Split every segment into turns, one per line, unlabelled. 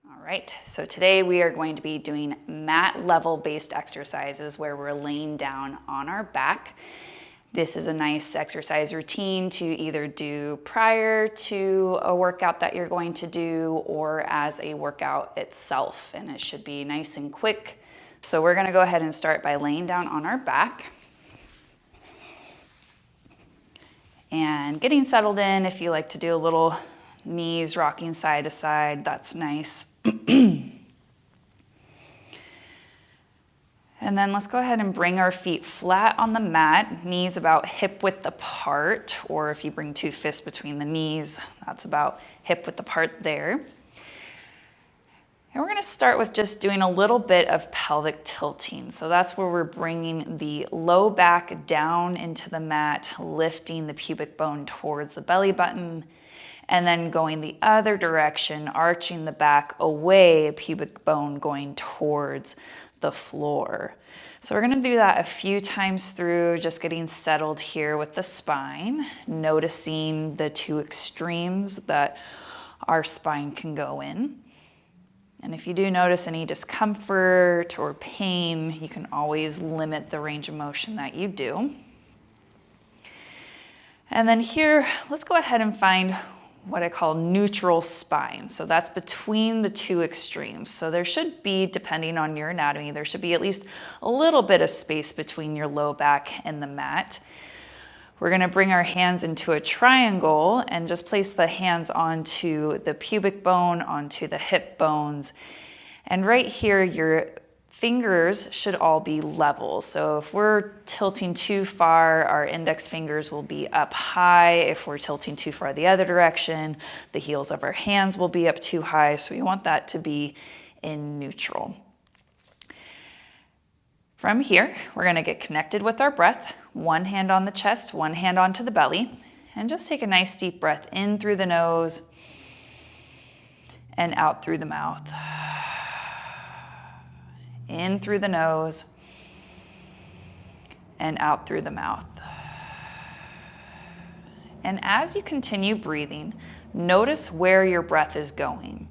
All right, so today we are going to be doing mat level based exercises where we're laying down on our back. This is a nice exercise routine to either do prior to a workout that you're going to do or as a workout itself, and it should be nice and quick. So we're gonna go ahead and start by laying down on our back and getting settled in. If you like to do a little knees rocking side to side, that's nice. And then let's go ahead and bring our feet flat on the mat, knees about hip width apart, or if you bring two fists between the knees, that's about hip width apart there. And we're gonna start with just doing a little bit of pelvic tilting. So that's where we're bringing the low back down into the mat, lifting the pubic bone towards the belly button, and then going the other direction, arching the back away, pubic bone going towards the floor. So we're gonna do that a few times through, just getting settled here with the spine, noticing the two extremes that our spine can go in. And if you do notice any discomfort or pain, you can always limit the range of motion that you do. And then here, let's go ahead and find what I call neutral spine. So that's between the two extremes. So there should be, depending on your anatomy, there should be at least a little bit of space between your low back and the mat. We're gonna bring our hands into a triangle and just place the hands onto the pubic bone, onto the hip bones. And right here, your fingers should all be level. So if we're tilting too far, our index fingers will be up high. If we're tilting too far the other direction, the heels of our hands will be up too high. So we want that to be in neutral. From here, we're gonna get connected with our breath. One hand on the chest, one hand onto the belly, and just take a nice deep breath in through the nose and out through the mouth. In through the nose and out through the mouth. And as you continue breathing, notice where your breath is going.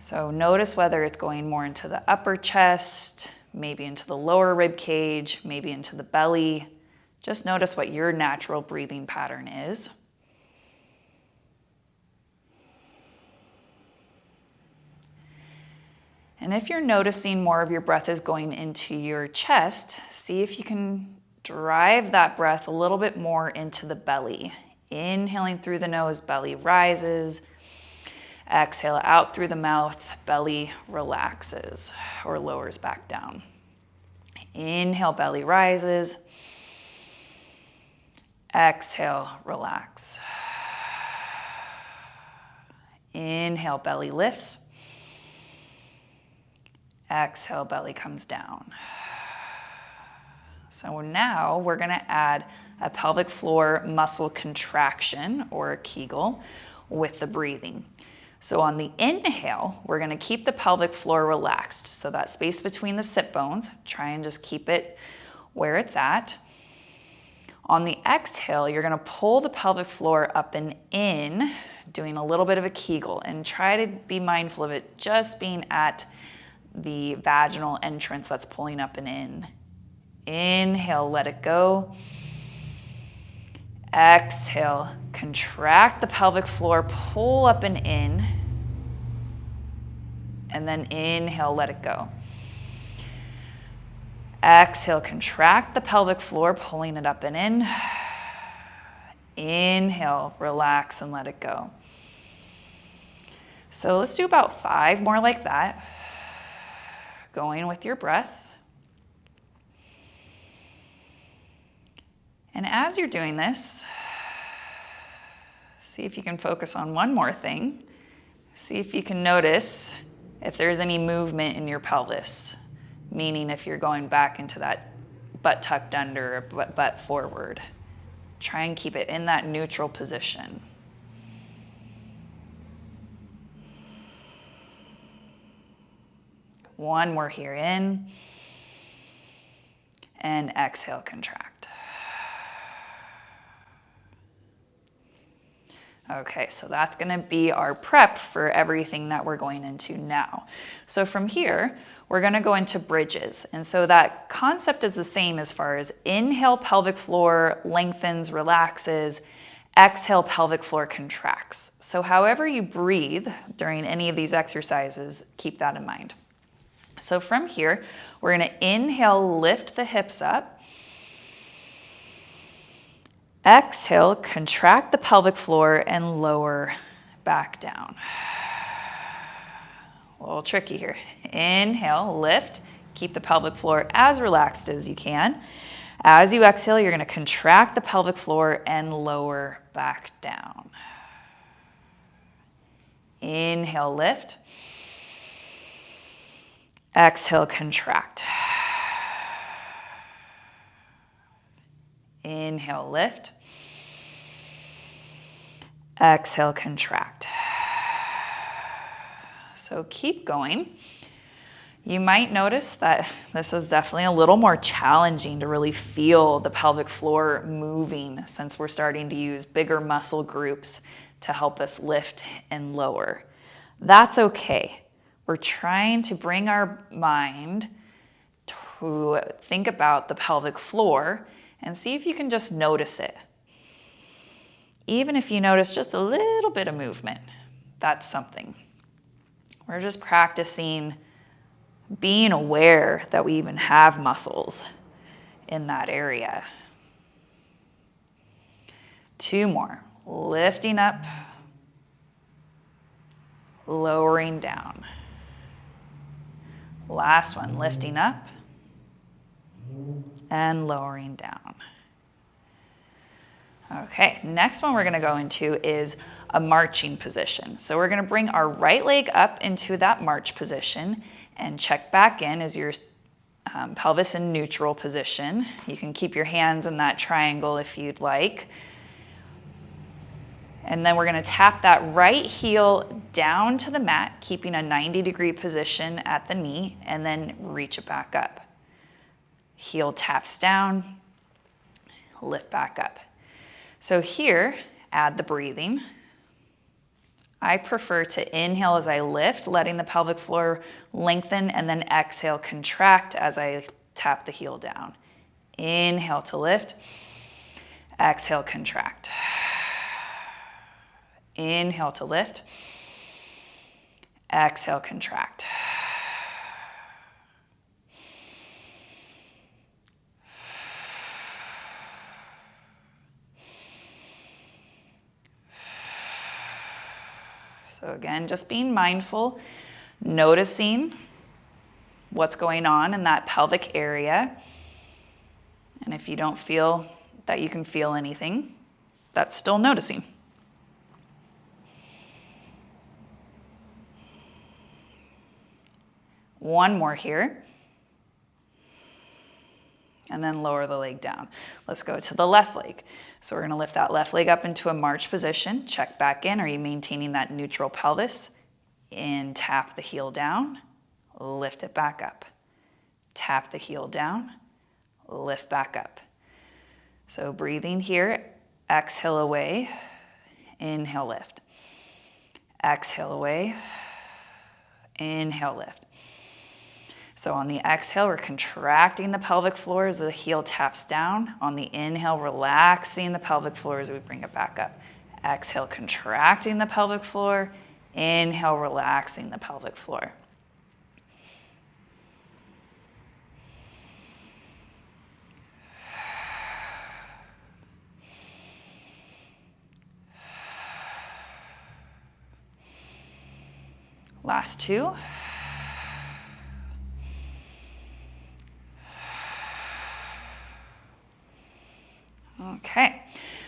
So notice whether it's going more into the upper chest, maybe into the lower rib cage, maybe into the belly. Just notice what your natural breathing pattern is. And if you're noticing more of your breath is going into your chest, see if you can drive that breath a little bit more into the belly. Inhaling through the nose, belly rises. Exhale out through the mouth, belly relaxes or lowers back down. Inhale, belly rises. Exhale, relax. Inhale, belly lifts. Exhale, belly comes down. So now we're gonna add a pelvic floor muscle contraction or a Kegel with the breathing. So on the inhale, we're gonna keep the pelvic floor relaxed. So that space between the sit bones, try and just keep it where it's at. On the exhale, you're gonna pull the pelvic floor up and in, doing a little bit of a Kegel, and try to be mindful of it just being at the vaginal entrance that's pulling up and in. Inhale, let it go. Exhale, contract the pelvic floor, pull up and in. And then inhale, let it go. Exhale, contract the pelvic floor, pulling it up and in. Inhale, relax and let it go. So let's do about 5 more like that. Going with your breath. And as you're doing this, see if you can focus on one more thing. See if you can notice if there's any movement in your pelvis, meaning if you're going back into that butt tucked under or butt forward. Try and keep it in that neutral position. One more here, in, and exhale, contract. Okay, so that's gonna be our prep for everything that we're going into now. So from here, we're gonna go into bridges. And so that concept is the same as far as inhale, pelvic floor lengthens, relaxes, exhale, pelvic floor contracts. So however you breathe during any of these exercises, keep that in mind. So from here, we're gonna inhale, lift the hips up. Exhale, contract the pelvic floor and lower back down. A little tricky here. Inhale, lift, keep the pelvic floor as relaxed as you can. As you exhale, you're gonna contract the pelvic floor and lower back down. Inhale, lift. Exhale, contract. Inhale, lift. Exhale, contract. So keep going. You might notice that this is definitely a little more challenging to really feel the pelvic floor moving since we're starting to use bigger muscle groups to help us lift and lower. That's okay. We're trying to bring our mind to think about the pelvic floor and see if you can just notice it. Even if you notice just a little bit of movement, that's something. We're just practicing being aware that we even have muscles in that area. 2 more. Lifting up, lowering down. Last one, lifting up and lowering down. Okay, next one we're gonna go into is a marching position. So we're gonna bring our right leg up into that march position and check back in as your pelvis in neutral position. You can keep your hands in that triangle if you'd like. And then we're gonna tap that right heel down to the mat, keeping a 90-degree position at the knee, and then reach it back up. Heel taps down, lift back up. So here, add the breathing. I prefer to inhale as I lift, letting the pelvic floor lengthen, and then exhale, contract as I tap the heel down. Inhale to lift, exhale, contract. Inhale to lift, exhale, contract. So again, just being mindful, noticing what's going on in that pelvic area. And if you don't feel that you can feel anything, that's still noticing. One more here. And then lower the leg down. Let's go to the left leg. So we're gonna lift that left leg up into a march position. Check back in. Are you maintaining that neutral pelvis? And tap the heel down, lift it back up. Tap the heel down, lift back up. So breathing here, exhale away, inhale, lift. Exhale away, inhale, lift. So on the exhale, we're contracting the pelvic floor as the heel taps down. On the inhale, relaxing the pelvic floor as we bring it back up. Exhale, contracting the pelvic floor. Inhale, relaxing the pelvic floor. Last 2. Okay,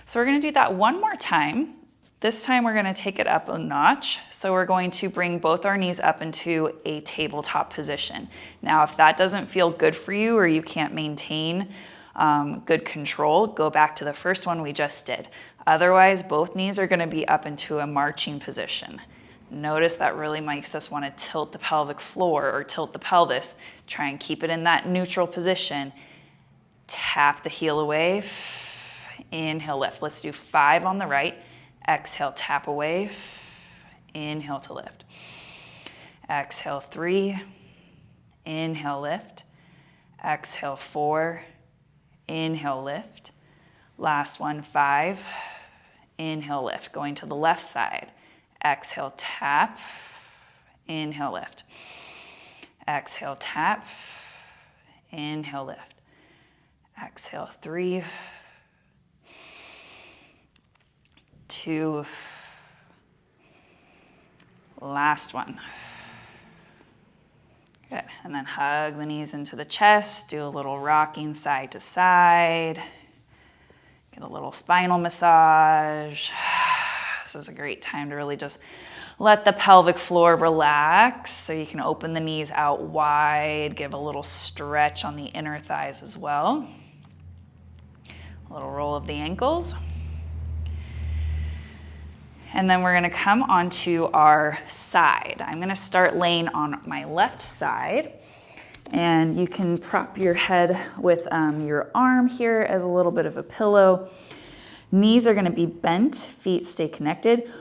so we're gonna do that one more time. This time we're gonna take it up a notch. So we're going to bring both our knees up into a tabletop position. Now, if that doesn't feel good for you or you can't maintain good control, go back to the first one we just did. Otherwise, both knees are gonna be up into a marching position. Notice that really makes us wanna tilt the pelvic floor or tilt the pelvis. Try and keep it in that neutral position. Tap the heel away. Inhale, lift. Let's do 5 on the right. Exhale, tap away. Inhale to lift. Exhale, 3. Inhale, lift. Exhale, 4. Inhale, lift. Last one, 5. Inhale, lift. Going to the left side. Exhale, tap. Inhale, lift. Exhale, tap. Inhale, lift. Exhale, 3, 2, last one. Good, and then hug the knees into the chest, do a little rocking side to side, get a little spinal massage. This is a great time to really just let the pelvic floor relax, so you can open the knees out wide, give a little stretch on the inner thighs as well. A little roll of the ankles. And then we're gonna come onto our side. I'm gonna start laying on my left side, and you can prop your head with your arm here as a little bit of a pillow. Knees are gonna be bent, feet stay connected.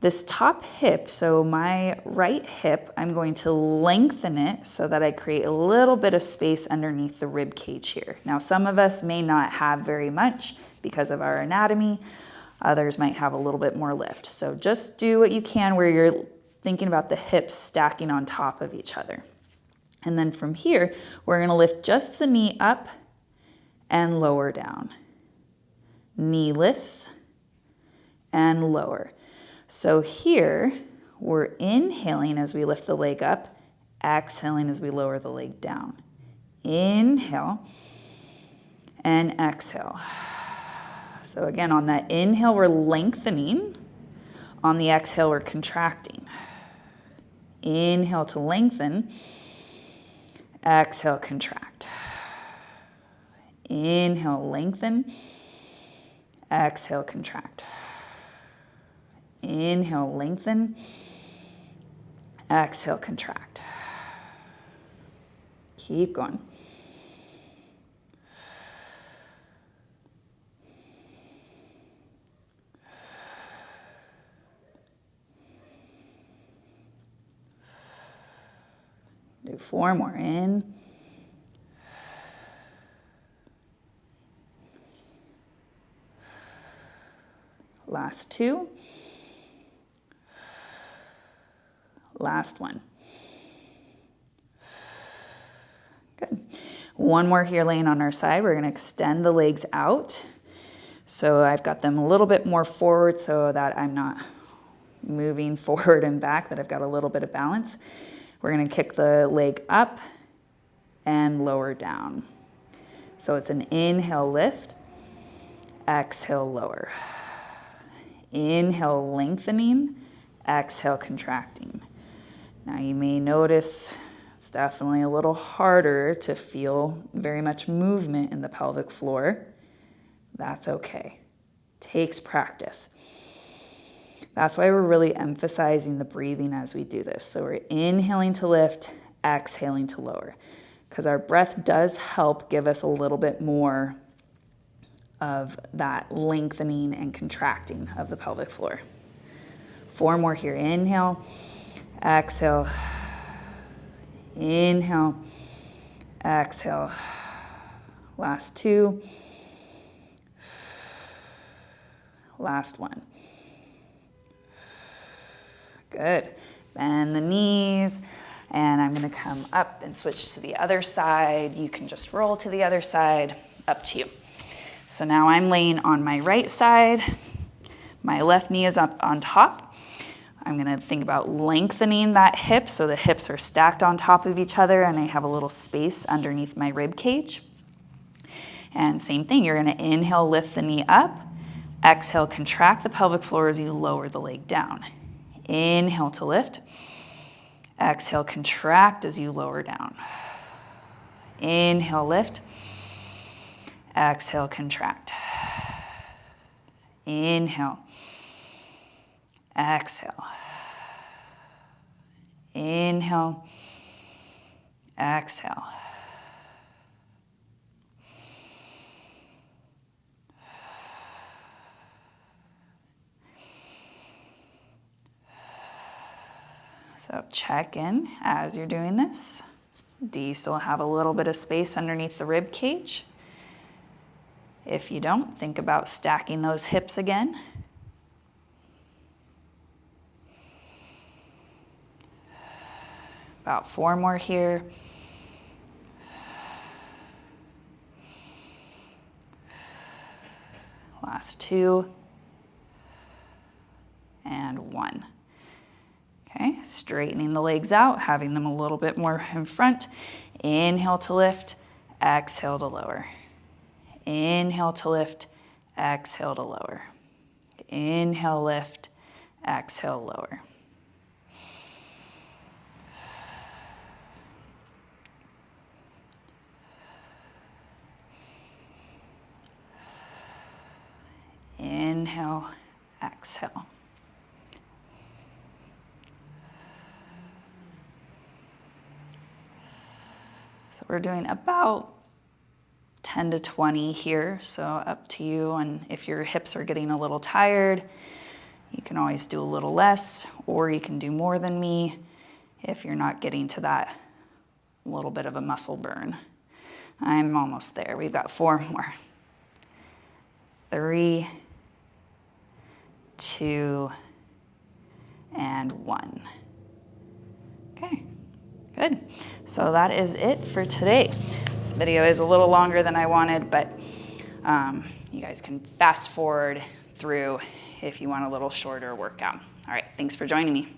This top hip, so my right hip, I'm going to lengthen it so that I create a little bit of space underneath the rib cage here. Now, some of us may not have very much because of our anatomy. Others might have a little bit more lift. So just do what you can where you're thinking about the hips stacking on top of each other. And then from here, we're gonna lift just the knee up and lower down. Knee lifts and lower. So here, we're inhaling as we lift the leg up, exhaling as we lower the leg down. Inhale and exhale. So again, on that inhale, we're lengthening. On the exhale, we're contracting. Inhale to lengthen. Exhale, contract. Inhale, lengthen. Exhale, contract. Inhale, lengthen. Exhale, contract. Keep going. Do 4 more. In. Last 2. Last one. Good. One more here laying on our side. We're going to extend the legs out. So I've got them a little bit more forward so that I'm not moving forward and back, that I've got a little bit of balance. We're going to kick the leg up and lower down. So it's an inhale, lift, exhale, lower. Inhale, lengthening, exhale, contracting. Now you may notice it's definitely a little harder to feel very much movement in the pelvic floor. That's okay. Takes practice. That's why we're really emphasizing the breathing as we do this. So we're inhaling to lift, exhaling to lower, because our breath does help give us a little bit more of that lengthening and contracting of the pelvic floor. 4 more here. Inhale, exhale, inhale, exhale. Last 2. Last 1. Good. Bend the knees, and I'm going to come up and switch to the other side. You can just roll to the other side, up to you. So now I'm laying on my right side. My left knee is up on top. I'm going to think about lengthening that hip so the hips are stacked on top of each other and I have a little space underneath my rib cage. And same thing, you're going to inhale, lift the knee up. Exhale, contract the pelvic floor as you lower the leg down. Inhale to lift. Exhale, contract as you lower down. Inhale, lift. Exhale, contract. Inhale. Exhale. Inhale. Exhale. So check in as you're doing this. Do you still have a little bit of space underneath the rib cage? If you don't, think about stacking those hips again. About 4 more here. Last 2. And 1. Okay, straightening the legs out, having them a little bit more in front. Inhale to lift, exhale to lower. Inhale to lift, exhale to lower. Inhale, lift, exhale, lower. Inhale, exhale. So we're doing about 10 to 20 here, so up to you. And if your hips are getting a little tired, you can always do a little less, or you can do more than me if you're not getting to that little bit of a muscle burn. I'm almost there. We've got 4 more. 3, 2, and 1. Okay, good. So that is it for today. This video is a little longer than I wanted, but you guys can fast forward through if you want a little shorter workout. All right, thanks for joining me.